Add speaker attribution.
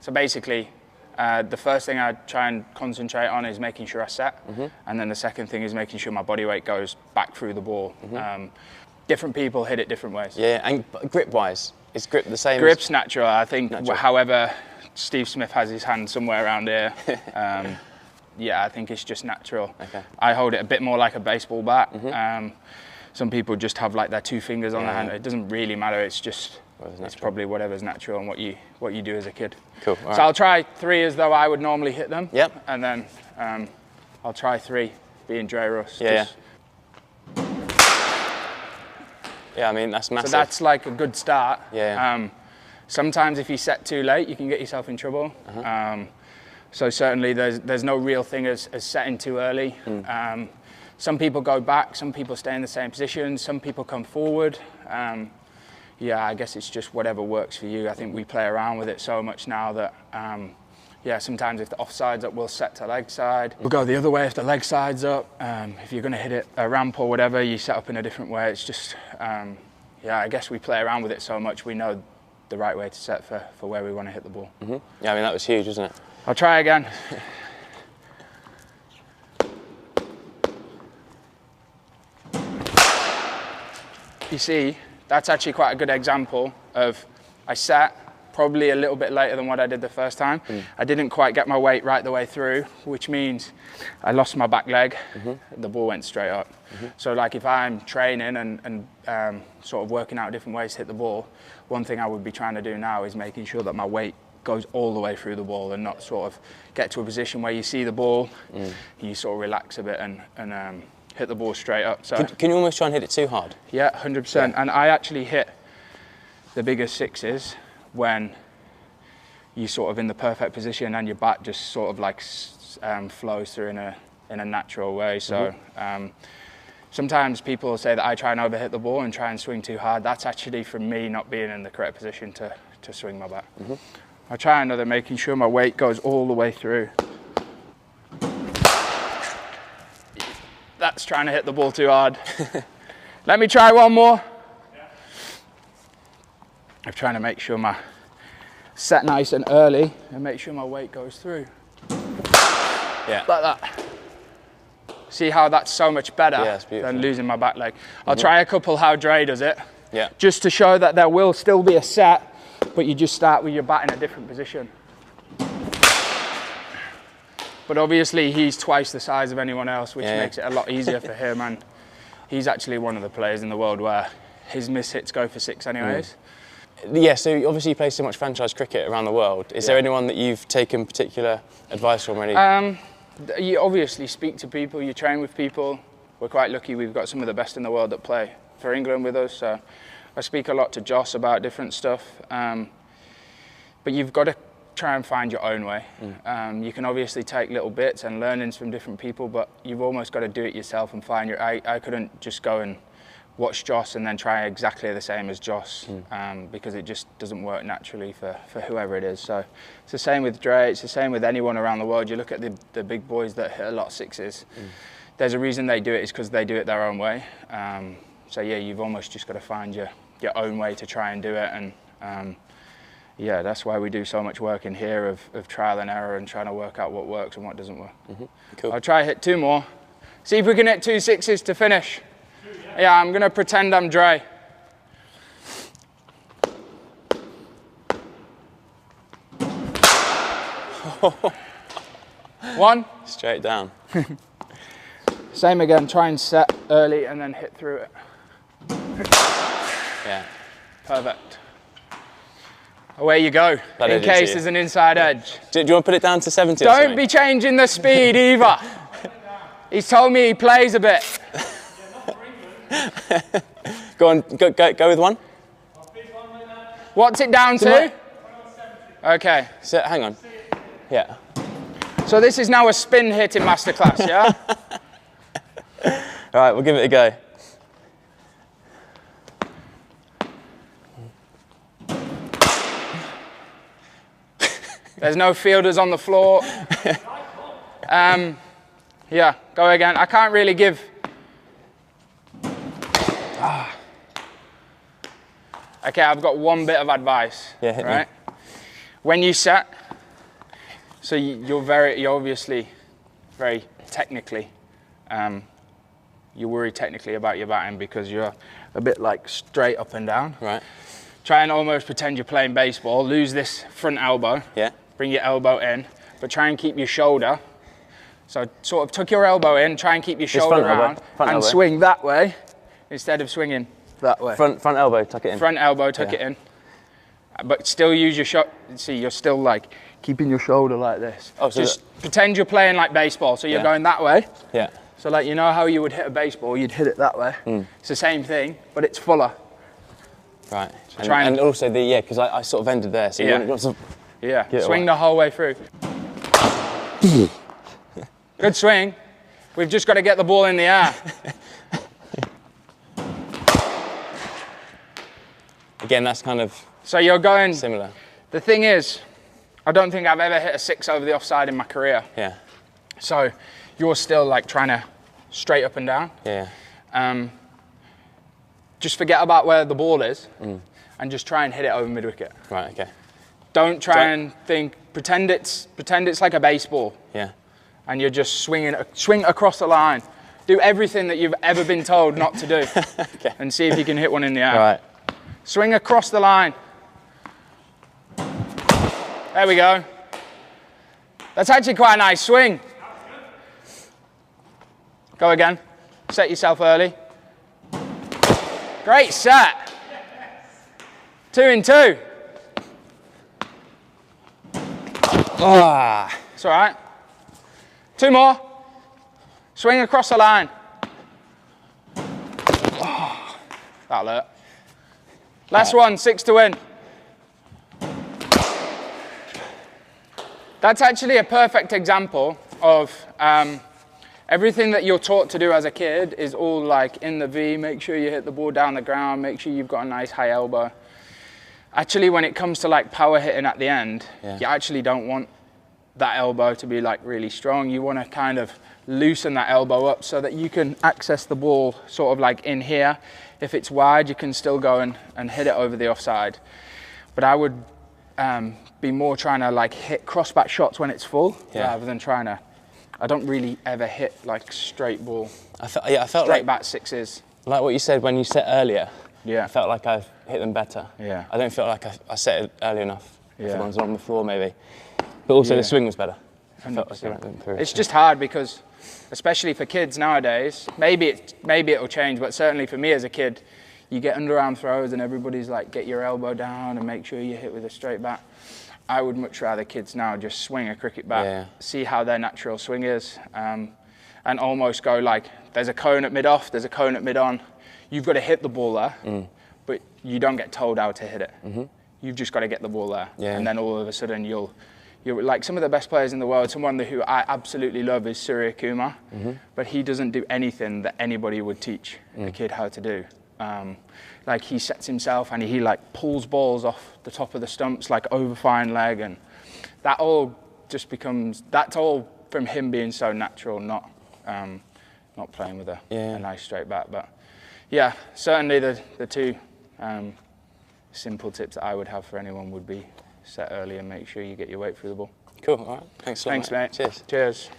Speaker 1: So basically, the first thing I try and concentrate on is making sure I set, and then the second thing is making sure my body weight goes back through the ball. Different people hit it different ways.
Speaker 2: Yeah, and grip-wise, is grip the same?
Speaker 1: Grip's natural, I think. Natural. However, Steve Smith has his hand somewhere around here. Yeah, I think it's just natural. Okay. I hold it a bit more like a baseball bat. Some people just have like their 2 fingers on the hand. It doesn't really matter. It's just, it's probably whatever's natural and what you do as a kid.
Speaker 2: Cool.
Speaker 1: So I'll try 3 as though I would normally hit them.
Speaker 2: Yep.
Speaker 1: And then I'll try 3 being Dre Russ.
Speaker 2: Yeah. Yeah, I mean, that's massive.
Speaker 1: So that's like a good start.
Speaker 2: Yeah.
Speaker 1: Sometimes if you set too late, you can get yourself in trouble. So certainly there's no real thing as setting too early. Some people go back, some people stay in the same position, some people come forward. Yeah, I guess it's just whatever works for you. I think we play around with it so much now that, yeah, sometimes if the offside's up, we'll set to leg side. We'll go the other way if the leg side's up. If you're going to hit it a ramp or whatever, you set up in a different way. It's just, yeah, I guess we play around with it so much, we know the right way to set for where we want to hit the ball.
Speaker 2: Yeah, I mean, that was huge, wasn't it?
Speaker 1: I'll try again. You see, that's actually quite a good example of I set probably a little bit later than what I did the first time. I didn't quite get my weight right the way through, which means I lost my back leg. The ball went straight up. So like if I'm training and sort of working out different ways to hit the ball, one thing I would be trying to do now is making sure that my weight goes all the way through the ball and not sort of get to a position where you see the ball, you sort of relax a bit and hit the ball straight up. So
Speaker 2: can you almost try and hit it too hard?
Speaker 1: Yeah, 100%. Yeah. And I actually hit the biggest sixes when you sort of in the perfect position and your bat just sort of like flows through in a natural way. So sometimes people will say that I try and overhit the ball and try and swing too hard. That's actually from me not being in the correct position to swing my bat. I try another, making sure my weight goes all the way through. That's trying to hit the ball too hard. Let me try one more. I'm trying to make sure my set nice and early and make sure my weight goes through.
Speaker 2: Yeah.
Speaker 1: Like that. See how that's so much better than losing my back leg. I'll try a couple how Dre does it.
Speaker 2: Yeah.
Speaker 1: Just to show that there will still be a set, but you just start with your bat in a different position. But obviously he's twice the size of anyone else, which makes it a lot easier for him. And he's actually one of the players in the world where his miss hits go for 6 anyways.
Speaker 2: Yeah, so obviously you play so much franchise cricket around the world. Is there anyone that you've taken particular advice from?
Speaker 1: You obviously speak to people, you train with people. We're quite lucky we've got some of the best in the world that play for England with us. So I speak a lot to Joss about different stuff. But you've got to try and find your own way. You can obviously take little bits and learnings from different people, but you've almost got to do it yourself and find your... I couldn't just go and watch Joss and then try exactly the same as Joss because it just doesn't work naturally for whoever it is. So it's the same with Dre, it's the same with anyone around the world. You look at the big boys that hit a lot of sixes. There's a reason they do it, is because they do it their own way. So yeah, you've almost just got to find your own way to try and do it. And yeah, that's why we do so much work in here of trial and error and trying to work out what works and what doesn't work. Cool. I'll try hit 2 more. See if we can hit 2 sixes to finish. Yeah, I'm gonna pretend I'm Dre. One.
Speaker 2: Straight down.
Speaker 1: Same again, try and set early and then hit through it.
Speaker 2: Yeah.
Speaker 1: Perfect. Away you go, in case there's an inside edge.
Speaker 2: Do you want to put it down to 70 or
Speaker 1: something?
Speaker 2: Don't
Speaker 1: be changing the speed either. He's told me he plays a bit.
Speaker 2: Go on, go with 1.
Speaker 1: What's it down to? Okay.
Speaker 2: So, hang on. Yeah.
Speaker 1: So this is now a spin hit in Masterclass, yeah?
Speaker 2: All right, we'll give it a go.
Speaker 1: There's no fielders on the floor. Yeah, go again. I can't really give... Okay, I've got one bit of advice, right? When you set, So you're obviously very technically, you worry technically about your batting because you're a bit like straight up and down.
Speaker 2: Right.
Speaker 1: Try and almost pretend you're playing baseball. Lose this front elbow.
Speaker 2: Yeah.
Speaker 1: Bring your elbow in, but try and keep your shoulder. So sort of tuck your elbow in, try and keep your shoulder round, and swing that way instead of swinging that way.
Speaker 2: Front elbow, tuck it in.
Speaker 1: Front elbow, tuck it in. But still use your shot. See, you're still like keeping your shoulder like this. Oh, so just pretend you're playing like baseball. So you're going that way.
Speaker 2: Yeah.
Speaker 1: So like, you know how you would hit a baseball, you'd hit it that way. It's the same thing, but it's fuller.
Speaker 2: Right. And also because I sort of ended there. So you want to
Speaker 1: swing the whole way through. Good swing. We've just got to get the ball in the air.
Speaker 2: Again, that's kind of
Speaker 1: so you're going
Speaker 2: similar.
Speaker 1: The thing is, I don't think I've ever hit a 6 over the offside in my career.
Speaker 2: Yeah.
Speaker 1: So you're still like trying to straight up and down.
Speaker 2: Yeah.
Speaker 1: Just forget about where the ball is and just try and hit it over mid-wicket.
Speaker 2: Right, okay.
Speaker 1: Don't try and think, pretend it's like a baseball.
Speaker 2: Yeah.
Speaker 1: And you're just swing across the line. Do everything that you've ever been told not to do.
Speaker 2: Okay.
Speaker 1: And see if you can hit one in the air.
Speaker 2: Right.
Speaker 1: Swing across the line. There we go. That's actually quite a nice swing. Go again. Set yourself early. Great set. 2 in 2.
Speaker 2: Ah.
Speaker 1: It's all right. 2 more. Swing across the line. Oh, that'll hurt. Last one, 6 to win. That's actually a perfect example of everything that you're taught to do as a kid is all like in the V, make sure you hit the ball down the ground, make sure you've got a nice high elbow. Actually, when it comes to like power hitting at the end, you actually don't want that elbow to be like really strong. You want to kind of loosen that elbow up so that you can access the ball sort of like in here. If it's wide, you can still go and hit it over the offside. But I would be more trying to like hit crossback shots when it's full rather than trying to. I don't really ever hit like straight ball.
Speaker 2: I felt
Speaker 1: straight
Speaker 2: like
Speaker 1: bat sixes.
Speaker 2: Like what you said when you set earlier.
Speaker 1: Yeah.
Speaker 2: I felt like I've hit them better.
Speaker 1: Yeah.
Speaker 2: I don't feel like I set it early enough.
Speaker 1: Yeah.
Speaker 2: If the ones on the floor maybe. But also the swing was better. I felt like I went through.
Speaker 1: It's just hard because, especially for kids nowadays, maybe it'll change, but certainly for me as a kid, you get underarm throws and everybody's like, get your elbow down and make sure you hit with a straight bat. I would much rather kids now just swing a cricket bat, see how their natural swing is, and almost go like, there's a cone at mid-off, there's a cone at mid-on. You've got to hit the ball there, but you don't get told how to hit it. You've just got to get the ball there. And then all of a sudden you're like some of the best players in the world. Someone who I absolutely love is Surya Kumar, but he doesn't do anything that anybody would teach a kid how to do. Like he sets himself and he like pulls balls off the top of the stumps like over fine leg, and that all just becomes, that's all from him being so natural, not playing with a nice straight bat. But yeah, certainly the two simple tips that I would have for anyone would be set early and make sure you get your weight through the ball.
Speaker 2: Cool, all right. Thanks a lot.
Speaker 1: Thanks, mate.
Speaker 2: Cheers.
Speaker 1: Cheers.